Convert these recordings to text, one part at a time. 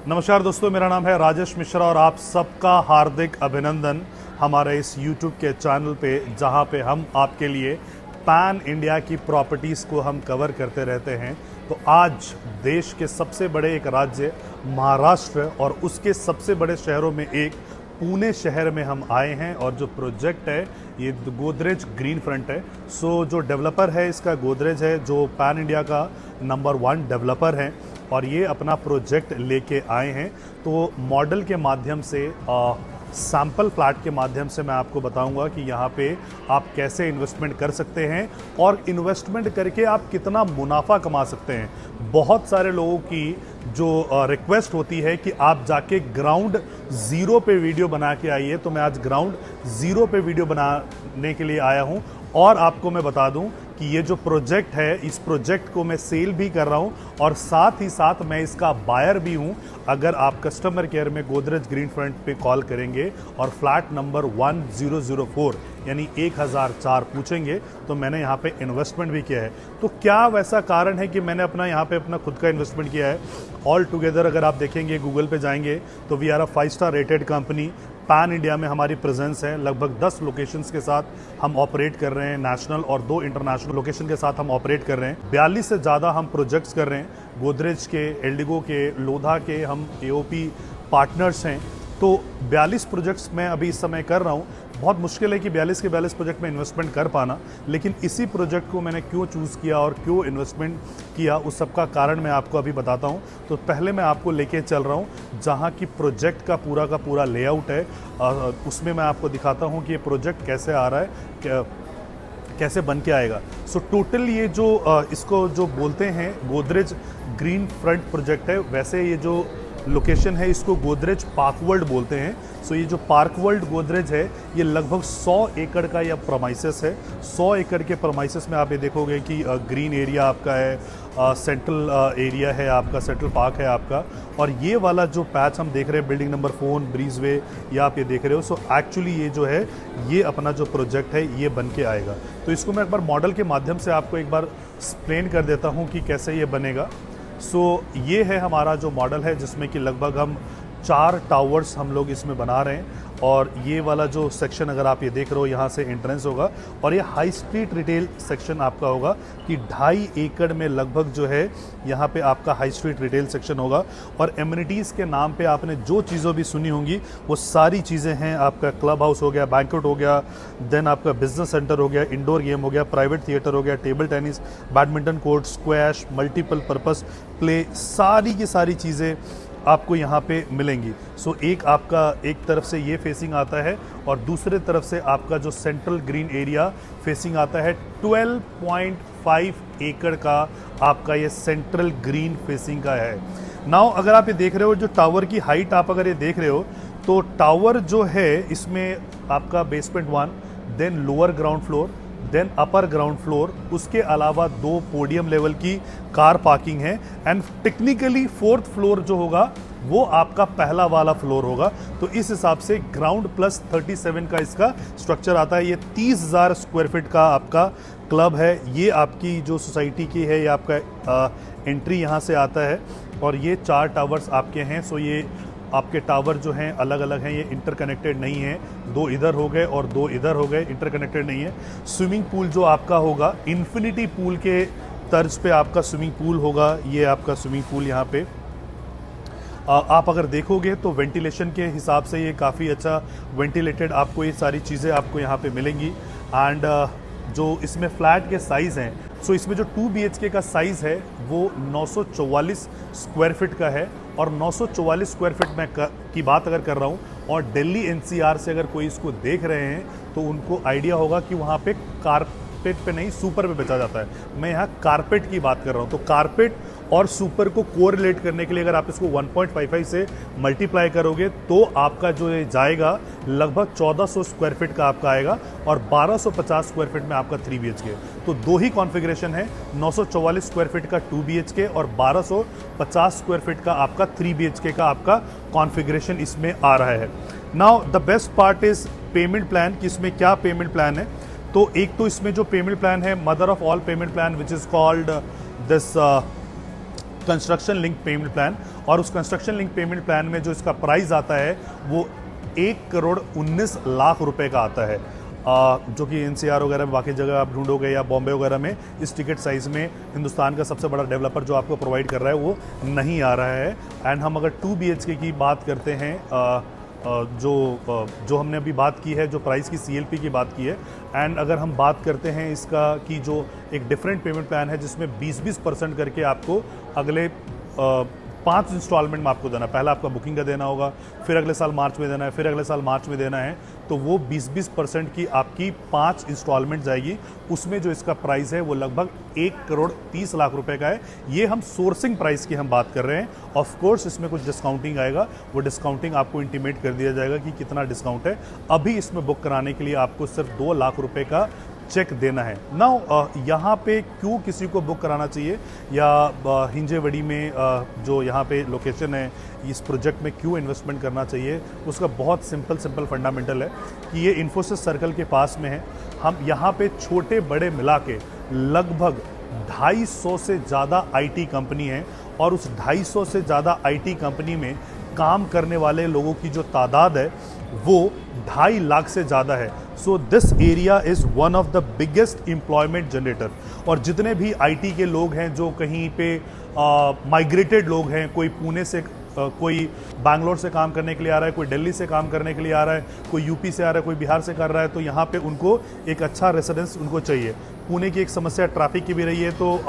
नमस्कार दोस्तों, मेरा नाम है राजेश मिश्रा और आप सबका हार्दिक अभिनंदन हमारे इस YouTube के चैनल पे, जहां पे हम आपके लिए पैन इंडिया की प्रॉपर्टीज़ को हम कवर करते रहते हैं। तो आज देश के सबसे बड़े एक राज्य महाराष्ट्र और उसके सबसे बड़े शहरों में एक पुणे शहर में हम आए हैं और जो प्रोजेक्ट है ये गोदरेज ग्रीन फ्रंट है। सो जो डेवलपर है इसका गोदरेज है, जो पैन इंडिया का नंबर 1 डेवलपर है और ये अपना प्रोजेक्ट लेके आए हैं। तो मॉडल के माध्यम से सैम्पल फ्लैट के माध्यम से मैं आपको बताऊंगा कि यहाँ पे आप कैसे इन्वेस्टमेंट कर सकते हैं और इन्वेस्टमेंट करके आप कितना मुनाफा कमा सकते हैं। बहुत सारे लोगों की जो रिक्वेस्ट होती है कि आप जाके ग्राउंड ज़ीरो पे वीडियो बना के आइए, तो मैं आज ग्राउंड ज़ीरो पे वीडियो बनाने के लिए आया हूँ। और आपको मैं बता दूं कि ये जो प्रोजेक्ट है, इस प्रोजेक्ट को मैं सेल भी कर रहा हूं और साथ ही साथ मैं इसका बायर भी हूं। अगर आप कस्टमर केयर में गोदरेज ग्रीन फ्रंट पे कॉल करेंगे और फ्लैट नंबर 1004 यानी 1004 पूछेंगे तो मैंने यहाँ पे इन्वेस्टमेंट भी किया है। तो क्या वैसा कारण है कि मैंने यहाँ पे अपना खुद का इन्वेस्टमेंट किया है? ऑल टुगेदर अगर आप देखेंगे, गूगल पे जाएंगे तो we are a 5 star rated company. Pan India में हमारी प्रेजेंस है, लगभग 10 लोकेशंस के साथ हम ऑपरेट कर रहे हैं, नेशनल और 2 इंटरनेशनल लोकेशन के साथ हम ऑपरेट कर रहे हैं। 42 से ज़्यादा हम प्रोजेक्ट्स कर रहे हैं। गोदरेज के, एल्डिगो के, लोधा के हम एओपी पार्टनर्स हैं। तो 42 प्रोजेक्ट्स मैं अभी इस समय कर रहा हूँ। बहुत मुश्किल है कि 42 के 42 प्रोजेक्ट में इन्वेस्टमेंट कर पाना, लेकिन इसी प्रोजेक्ट को मैंने क्यों चूज़ किया और क्यों इन्वेस्टमेंट किया, उस सब का कारण मैं आपको अभी बताता हूँ। तो पहले मैं आपको लेके चल रहा हूँ जहाँ की प्रोजेक्ट का पूरा लेआउट है, उसमें मैं आपको दिखाता हूँ कि ये प्रोजेक्ट कैसे आ रहा है, कैसे बन के आएगा। सो टोटल ये जो इसको जो बोलते हैं गोदरेज ग्रीन फ्रंट प्रोजेक्ट है, वैसे ये जो लोकेशन है इसको गोदरेज पार्क वर्ल्ड बोलते हैं। सो ये जो पार्क वर्ल्ड गोदरेज है ये लगभग 100 एकड़ का यह प्रमाइसेस है। 100 एकड़ के प्रमाइसेस में आप ये देखोगे कि ग्रीन एरिया आपका है, सेंट्रल एरिया है आपका, सेंट्रल पार्क है आपका। और ये वाला जो पैच हम देख रहे हैं, बिल्डिंग नंबर 4 ब्रीजवे, ये आप ये देख रहे हो। सो एक्चुअली ये जो है ये अपना जो प्रोजेक्ट है ये बन के आएगा। तो इसको मैं एक बार मॉडल के माध्यम से आपको एक बार एक्सप्लेन कर देता हूँ कि कैसे ये बनेगा। सो ये है हमारा जो मॉडल है जिसमें कि लगभग हम 4 टावर्स हम लोग इसमें बना रहे हैं। और ये वाला जो सेक्शन अगर आप ये देख रहे हो, यहाँ से एंट्रेंस होगा और ये हाई स्ट्रीट रिटेल सेक्शन आपका होगा कि 2.5 एकड़ में लगभग जो है यहाँ पे आपका हाई स्ट्रीट रिटेल सेक्शन होगा। और एमिनिटीज़ के नाम पे आपने जो चीज़ें भी सुनी होंगी वो सारी चीज़ें हैं। आपका क्लब हाउस हो गया, बैंक्वेट हो गया, देन आपका बिजनेस सेंटर हो गया, इंडोर गेम हो गया, प्राइवेट थिएटर हो गया, table tennis, badminton court, squash, multiple purpose play, सारी की सारी चीज़ें आपको यहाँ पे मिलेंगी। सो एक आपका एक तरफ से ये फेसिंग आता है और दूसरे तरफ से आपका जो सेंट्रल ग्रीन एरिया फेसिंग आता है। 12.5 एकड़ का आपका ये सेंट्रल ग्रीन फेसिंग का है। नाउ अगर आप ये देख रहे हो, जो टावर की हाइट आप अगर ये देख रहे हो, तो टावर जो है इसमें आपका basement 1, then lower ground floor, then upper ground floor, उसके अलावा 2 पोडियम लेवल की कार पार्किंग है। एंड टेक्निकली 4th फ्लोर जो होगा वो आपका पहला वाला फ्लोर होगा। तो इस हिसाब से ग्राउंड प्लस 37 का इसका स्ट्रक्चर आता है। ये 30,000 स्क्वायर फीट का आपका क्लब है। ये आपकी जो सोसाइटी की है, ये आपका एंट्री यहाँ से आता है और ये 4 टावर्स आपके हैं। सो ये आपके टावर जो हैं अलग अलग हैं, ये इंटरकनेक्टेड नहीं है। 2 इधर हो गए और 2 इधर हो गए, इंटरकनेक्टेड नहीं है। स्विमिंग पूल जो आपका होगा, इन्फिनिटी पूल के तर्ज पे आपका स्विमिंग पूल होगा। ये आपका स्विमिंग पूल यहाँ पे आप अगर देखोगे तो वेंटिलेशन के हिसाब से ये काफ़ी अच्छा वेंटिलेटेड आपको ये सारी चीज़ें आपको यहाँ पे मिलेंगी। एंड जो इसमें फ्लैट के साइज़ हैं, सो इसमें जो 2 BHK का साइज़ है वो 944 स्क्वायर फीट का है। और 944 स्क्वायर फीट में की बात अगर कर रहा हूँ, और दिल्ली NCR से अगर कोई इसको देख रहे हैं तो उनको आइडिया होगा कि वहाँ पे कारपेट पे नहीं, सुपर पे बेचा जाता है। मैं यहाँ कारपेट की बात कर रहा हूँ। तो कारपेट और सुपर को कोरिलेट करने के लिए अगर आप इसको 1.55 से मल्टीप्लाई करोगे तो आपका जो ये जाएगा लगभग 1400 स्क्वायर फीट का आपका आएगा और 1250 स्क्वायर फीट में आपका 3 BHK। तो 2 ही कॉन्फ़िगरेशन है, 944 स्क्वायर फीट का 2 BHK और 1250 स्क्वायर फीट का आपका 3 BHK का आपका कॉन्फ़िगरेशन इसमें आ रहा है। Now the best part is payment plan, कि इसमें क्या पेमेंट प्लान है। तो एक तो इसमें जो पेमेंट प्लान है, mother of all payment plan, which is called this construction link payment plan. और उस कंस्ट्रक्शन लिंक पेमेंट प्लान में जो इसका प्राइस आता है वो 1,19,00,000 रुपए का आता है, जो कि एनसीआर वगैरह में बाकी जगह आप ढूंढोगे या बॉम्बे वगैरह में इस टिकट साइज़ में हिंदुस्तान का सबसे बड़ा डेवलपर जो आपको प्रोवाइड कर रहा है वो नहीं आ रहा है। एंड हम अगर 2 BHK की बात करते हैं, जो हमने अभी बात की है, जो प्राइस की CLP की बात की है, एंड अगर हम बात करते हैं इसका कि जो एक डिफरेंट पेमेंट प्लान है जिसमें 20% करके आपको अगले 5 इंस्टॉलमेंट में आपको देना, पहला आपका बुकिंग का देना होगा, फिर अगले साल मार्च में देना है, फिर अगले साल मार्च में देना है, तो वो 20% की आपकी 5 इंस्टॉलमेंट जाएगी। उसमें जो इसका प्राइस है वो लगभग 1,30,00,000 रुपए का है। ये हम सोर्सिंग प्राइस की हम बात कर रहे हैं। ऑफ कोर्स इसमें कुछ डिस्काउंटिंग आएगा, वो डिस्काउंटिंग आपको इंटीमेट कर दिया जाएगा कि कितना डिस्काउंट है। अभी इसमें बुक कराने के लिए आपको सिर्फ 2 लाख रुपए का चेक देना है। नाउ यहाँ पे क्यों किसी को बुक कराना चाहिए, या हिंजेवड़ी में जो यहाँ पे लोकेशन है इस प्रोजेक्ट में क्यों इन्वेस्टमेंट करना चाहिए, उसका बहुत सिंपल फंडामेंटल है कि ये इन्फोसिस सर्कल के पास में है। हम यहाँ पे छोटे बड़े मिला के लगभग 250 से ज़्यादा IT कंपनी है, और उस 250 से ज़्यादा IT कंपनी में काम करने वाले लोगों की जो तादाद है वो 2.5 लाख से ज़्यादा है। So this area is one of the biggest employment generator. और जितने भी IT के लोग हैं जो कहीं पे माइग्रेटेड लोग हैं, कोई पुणे से, कोई बैंगलोर से काम करने के लिए आ रहा है, कोई दिल्ली से काम करने के लिए आ रहा है, कोई यूपी से आ रहा है, कोई बिहार से कर रहा है, तो यहाँ पे उनको एक अच्छा रेसिडेंस उनको चाहिए। पुणे की एक समस्या ट्रैफिक की भी रही है, तो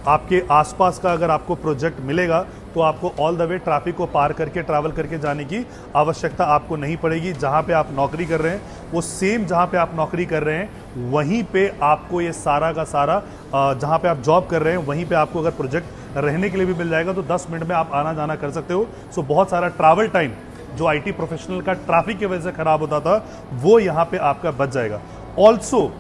आपके आसपास का अगर आपको प्रोजेक्ट मिलेगा तो आपको ऑल द वे ट्रैफिक को पार करके ट्रैवल करके जाने की आवश्यकता आपको नहीं पड़ेगी। जहाँ पे आप नौकरी कर रहे हैं वो सेम जहाँ पे आप नौकरी कर रहे हैं वहीं पे आपको ये सारा का सारा, जहाँ पे आप जॉब कर रहे हैं वहीं पे आपको अगर प्रोजेक्ट रहने के लिए भी मिल जाएगा तो 10 मिनट में आप आना जाना कर सकते हो। सो बहुत सारा ट्रैवल टाइम जो IT प्रोफेशनल का ट्रैफिक की वजह से खराब होता था वो यहाँ पे आपका बच जाएगा। ऑल्सो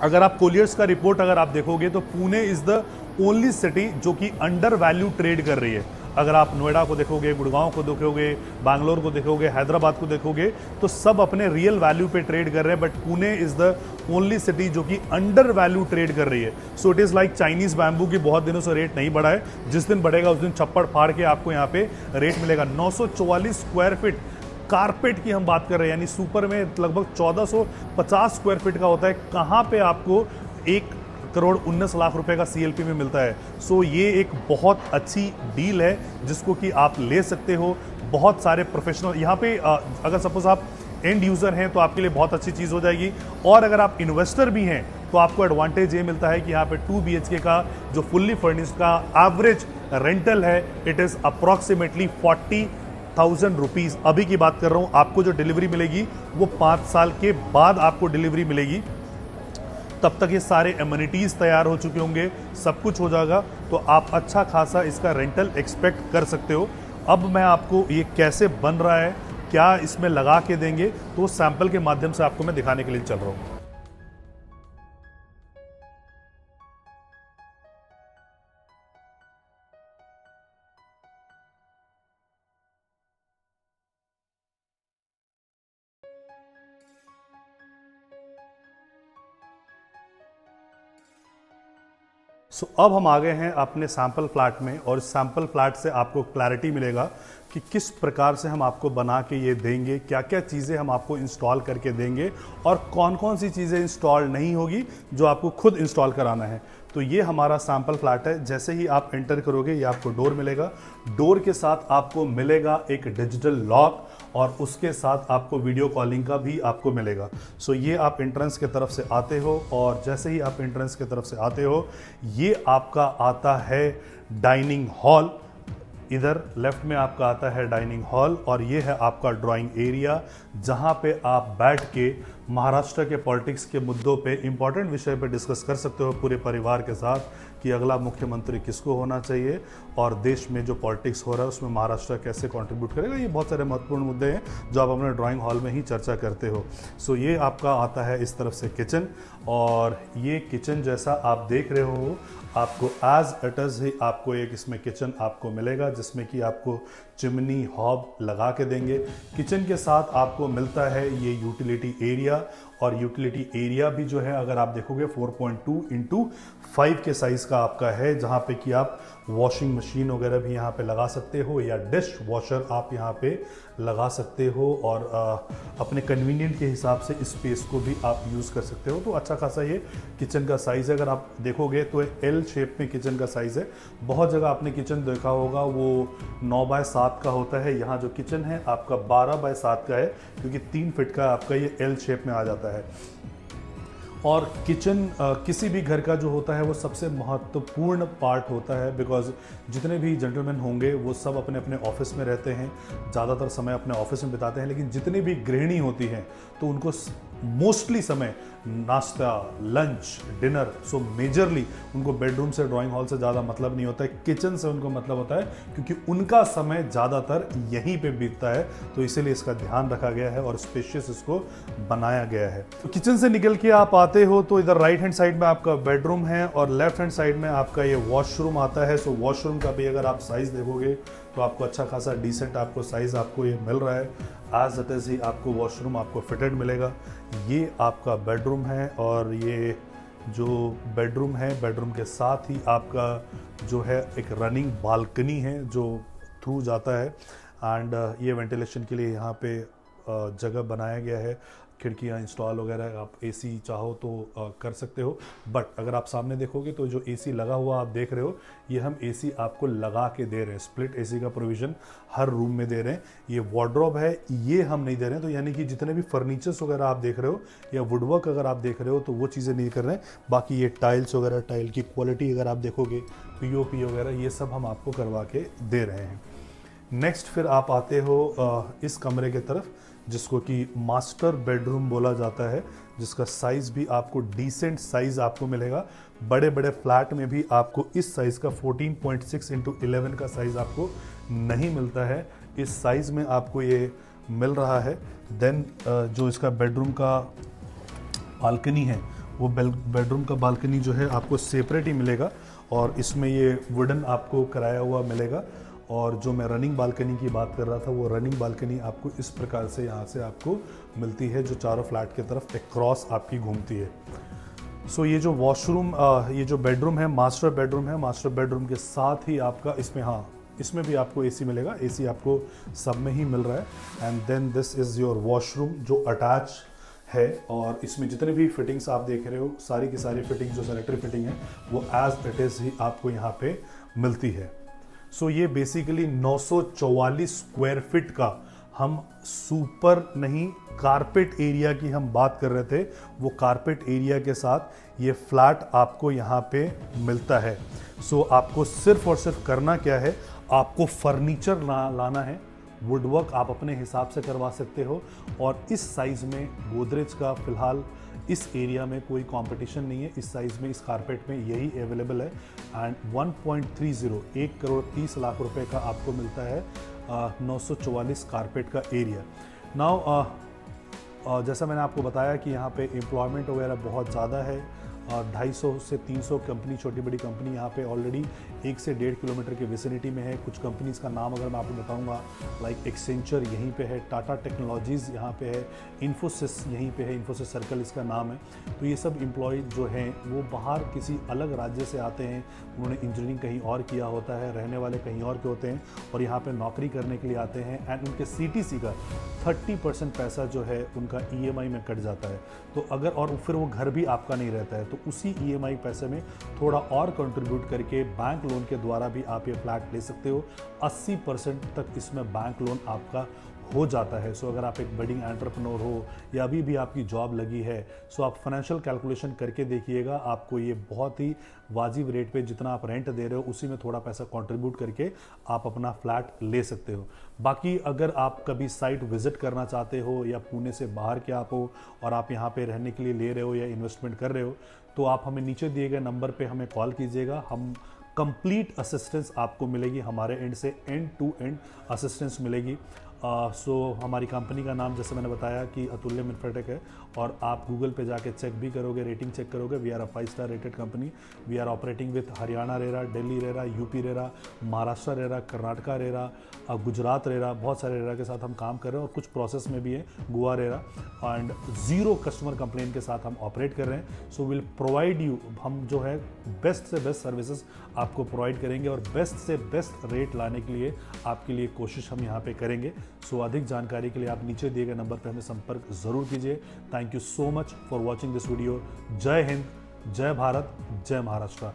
अगर आप कोलियर्स का रिपोर्ट अगर आप देखोगे तो Pune is the only city जो कि अंडर वैल्यू ट्रेड कर रही है। अगर आप नोएडा को देखोगे, गुड़गांव को देखोगे, बैंगलोर को देखोगे, हैदराबाद को देखोगे, तो सब अपने रियल वैल्यू पे ट्रेड कर रहे हैं, but Pune is the only city जो कि अंडर वैल्यू ट्रेड कर रही है। So it is like Chinese bamboo की बहुत दिनों से रेट नहीं बढ़ा है, जिस दिन बढ़ेगा उस दिन छप्पड़ फाड़ के आपको यहाँ पे रेट मिलेगा। 944 स्क्वायर फीट कारपेट की हम बात कर रहे हैं, यानी सुपर में लगभग 1450 स्क्वायर फीट का होता है। कहाँ पे आपको 1,19,00,000 रुपए का CLP में मिलता है। सो ये एक बहुत अच्छी डील है जिसको कि आप ले सकते हो। बहुत सारे प्रोफेशनल यहाँ पे, अगर सपोज आप एंड यूज़र हैं तो आपके लिए बहुत अच्छी चीज़ हो जाएगी, और अगर आप इन्वेस्टर भी हैं तो आपको एडवांटेज ये मिलता है कि यहाँ पे 2 BHK का जो फुल्ली फर्निश्ड का एवरेज रेंटल है इट इज़ अप्रॉक्सीमेटली 40,000 रुपीज़। अभी की बात कर रहा हूँ, आपको जो डिलीवरी मिलेगी वो 5 साल के बाद आपको डिलीवरी मिलेगी। तब तक ये सारे एमिनिटीज़ तैयार हो चुके होंगे, सब कुछ हो जाएगा, तो आप अच्छा खासा इसका रेंटल एक्सपेक्ट कर सकते हो। अब मैं आपको ये कैसे बन रहा है, क्या इसमें लगा के देंगे, तो सैंपल के माध्यम से आपको मैं दिखाने के लिए चल रहा हूँ। सो अब हम आ गए हैं अपने सैंपल फ्लैट में, और इस सैंपल फ्लैट से आपको क्लैरिटी मिलेगा कि किस प्रकार से हम आपको बना के ये देंगे, क्या क्या चीज़ें हम आपको इंस्टॉल करके देंगे, और कौन कौन सी चीज़ें इंस्टॉल नहीं होगी जो आपको खुद इंस्टॉल कराना है। तो ये हमारा सैंपल फ्लैट है। जैसे ही आप एंटर करोगे ये आपको डोर मिलेगा, डोर के साथ आपको मिलेगा एक डिजिटल लॉक, और उसके साथ आपको वीडियो कॉलिंग का भी आपको मिलेगा। सो ये आप एंट्रेंस के तरफ से आते हो, और जैसे ही आप एंट्रेंस के तरफ से आते हो ये आपका आता है डाइनिंग हॉल। इधर लेफ्ट में आपका आता है डाइनिंग हॉल, और ये है आपका ड्राइंग एरिया जहाँ पे आप बैठ के महाराष्ट्र के पॉलिटिक्स के मुद्दों पे, इंपॉर्टेंट विषय पे डिस्कस कर सकते हो पूरे परिवार के साथ कि अगला मुख्यमंत्री किसको होना चाहिए, और देश में जो पॉलिटिक्स हो रहा है उसमें महाराष्ट्र कैसे कंट्रीब्यूट करेगा। ये बहुत सारे महत्वपूर्ण मुद्दे हैं जो आप अपने ड्राइंग हॉल में ही चर्चा करते हो। सो ये आपका आता है इस तरफ से किचन, और ये किचन जैसा आप देख रहे हो आपको एज इट इज़ ही आपको एक इसमें किचन आपको मिलेगा, जिसमें कि आपको चिमनी हॉब लगा के देंगे। किचन के साथ आपको मिलता है ये यूटिलिटी एरिया, और यूटिलिटी एरिया भी जो है अगर आप देखोगे 4.2x5 के साइज़ का आपका है, जहाँ पे कि आप वॉशिंग मशीन वगैरह भी यहाँ पे लगा सकते हो, या डिश वॉशर आप यहाँ पे लगा सकते हो, और अपने कन्वीनियंट के हिसाब से इस स्पेस को भी आप यूज़ कर सकते हो। तो अच्छा खासा ये किचन का साइज़ है। अगर आप देखोगे तो एल शेप में किचन का साइज़ है। बहुत जगह आपने किचन देखा होगा वो 9x7 का होता है, यहाँ जो किचन है आपका 12x7 का है, क्योंकि 3 फीट का आपका ये एल शेप में आ जाता है। और किचन किसी भी घर का जो होता है वो सबसे महत्वपूर्ण पार्ट होता है, बिकॉज जितने भी जेंटलमैन होंगे वो सब अपने अपने ऑफिस में रहते हैं, ज़्यादातर समय अपने ऑफिस में बिताते हैं, लेकिन जितनी भी गृहिणी होती हैं तो उनको मोस्टली समय नाश्ता, लंच, डिनर, सो मेजरली उनको बेडरूम से, ड्राइंग हॉल से ज़्यादा मतलब नहीं होता है, किचन से उनको मतलब होता है, क्योंकि उनका समय ज़्यादातर यहीं पे बीतता है। तो इसीलिए इसका ध्यान रखा गया है और स्पेशियस इसको बनाया गया है। तो किचन से निकल के आप आते हो तो इधर राइट हैंड साइड में आपका बेडरूम है और लेफ्ट हैंड साइड में आपका ये वॉशरूम आता है। सो वॉशरूम का भी अगर आप साइज़ देखोगे तो आपको अच्छा खासा डिसेंट आपको साइज़ आपको ये मिल रहा है। एज इट इज़ ही आपको वॉशरूम आपको फिटेड मिलेगा। ये आपका बेडरूम है, और ये जो बेडरूम है, बेडरूम के साथ ही आपका जो है एक रनिंग बालकनी है जो थ्रू जाता है, एंड ये वेंटिलेशन के लिए यहाँ पे जगह बनाया गया है। खिड़कियाँ इंस्टॉल वगैरह, आप एसी चाहो तो कर सकते हो। बट अगर आप सामने देखोगे तो जो एसी लगा हुआ आप देख रहे हो, ये हम एसी आपको लगा के दे रहे हैं। स्प्लिट एसी का प्रोविज़न हर रूम में दे रहे हैं। ये वार्डरोब है, ये हम नहीं दे रहे हैं। तो यानी कि जितने भी फर्नीचर्स वगैरह आप देख रहे हो या वुडवर्क अगर आप देख रहे हो तो वो चीज़ें नहीं कर रहे हैं। बाकी ये टाइल्स वगैरह, टाइल की क्वालिटी अगर आप देखोगे, पीओपी वगैरह, ये सब हम आपको करवा के दे रहे हैं। नेक्स्ट फिर आप आते हो इस कमरे की तरफ, जिसको कि मास्टर बेडरूम बोला जाता है, जिसका साइज़ भी आपको डिसेंट साइज़ आपको मिलेगा। बड़े बड़े फ्लैट में भी आपको इस साइज़ का 14.6x11 का साइज़ आपको नहीं मिलता है। इस साइज़ में आपको ये मिल रहा है। देन जो इसका बेडरूम का बालकनी है, वो बेडरूम का बालकनी जो है आपको सेपरेट ही मिलेगा, और इसमें ये वुडन आपको कराया हुआ मिलेगा। और जो मैं रनिंग बालकनी की बात कर रहा था, वो रनिंग बालकनी आपको इस प्रकार से यहाँ से आपको मिलती है, जो चारों फ्लैट की तरफ एक क्रॉस आपकी घूमती है। सो ये जो वॉशरूम, ये जो बेडरूम है, मास्टर बेडरूम है। मास्टर बेडरूम के साथ ही आपका इसमें, हाँ, इसमें भी आपको एसी मिलेगा। एसी आपको सब में ही मिल रहा है। And then this is your washroom जो अटैच है, और इसमें जितने भी फिटिंग्स आप देख रहे हो, सारी की सारी फिटिंग जो सैनिटरी फिटिंग है वो एज इट इज़ ही आपको यहाँ पे मिलती है। सो ये बेसिकली 944 स्क्वायर फीट का, हम सुपर नहीं, कारपेट एरिया की हम बात कर रहे थे, वो कारपेट एरिया के साथ ये फ्लैट आपको यहाँ पे मिलता है। सो आपको सिर्फ और सिर्फ करना क्या है, आपको फर्नीचर लाना है। वुडवर्क आप अपने हिसाब से करवा सकते हो, और इस साइज़ में गोदरेज का फ़िलहाल इस एरिया में कोई कंपटीशन नहीं है। इस साइज़ में, इस कारपेट में यही अवेलेबल है। एंड 1.30 1,30,00,000 रुपए का आपको मिलता है 944 कारपेट का एरिया। नाउ जैसा मैंने आपको बताया कि यहाँ पे एम्प्लॉयमेंट वगैरह बहुत ज़्यादा है। 250 से 300 कंपनी, छोटी बड़ी कंपनी यहाँ पे ऑलरेडी 1 से 1.5 किलोमीटर की विसिनिटी में है। कुछ कंपनीज का नाम अगर मैं आपको बताऊंगा, लाइक एक्सेंचर यहीं पे है, टाटा टेक्नोलॉजीज़ यहाँ पे है, इन्फोसिस यहीं पे है, इन्फोसिस सर्कल इसका नाम है। तो ये सब एम्प्लॉय जो हैं वो बाहर किसी अलग राज्य से आते हैं, उन्होंने इंजीनियरिंग कहीं और किया होता है, रहने वाले कहीं और के होते हैं, और यहाँ पर नौकरी करने के लिए आते हैं। एंड उनके CTC का 30% पैसा जो है उनका EMI में कट जाता है। तो अगर, और फिर वो घर भी आपका नहीं रहता है, तो उसी EMI पैसे में थोड़ा और कंट्रीब्यूट करके बैंक लोन के द्वारा भी आप ये फ्लैट ले सकते हो। 80% तक इसमें बैंक लोन आपका हो जाता है। सो अगर आप एक बडिंग एंटरप्रेन्योर हो या अभी भी आपकी जॉब लगी है, सो आप फाइनेंशियल कैलकुलेशन करके देखिएगा, आपको ये बहुत ही वाजिब रेट पे, जितना आप रेंट दे रहे हो उसी में थोड़ा पैसा कंट्रीब्यूट करके आप अपना फ्लैट ले सकते हो। बाकी अगर आप कभी साइट विजिट करना चाहते हो, या पुणे से बाहर के आप हो और आप यहाँ पे रहने के लिए ले रहे हो या इन्वेस्टमेंट कर रहे हो, तो आप हमें नीचे दिए गए नंबर पे हमें कॉल कीजिएगा। हम कंप्लीट असिस्टेंस आपको मिलेगी हमारे एंड से, एंड टू एंड असिस्टेंस मिलेगी। सो हमारी कंपनी का नाम जैसे मैंने बताया कि अतुल्यम इंफ्राटेक है, और आप गूगल पे जाके चेक भी करोगे, रेटिंग चेक करोगे, we are a 5 star rated company. We are operating with Haryana RERA, Delhi RERA, UP RERA, Maharashtra RERA, Karnataka RERA, Gujarat RERA, बहुत सारे रेरा के साथ हम काम कर रहे हैं, और कुछ प्रोसेस में भी है Goa RERA, and 0 customer complain के साथ हम ऑपरेट कर रहे हैं। सो विल प्रोवाइड यू, हम जो है बेस्ट से बेस्ट सर्विसेज आपको प्रोवाइड करेंगे, और बेस्ट से बेस्ट रेट लाने के लिए आपके लिए कोशिश हम यहाँ पे करेंगे। सो अधिक जानकारी के लिए आप नीचे दिए गए नंबर पर हमें संपर्क जरूर कीजिए। Thank you so much for watching this video. जय हिंद, जय भारत, जय महाराष्ट्र।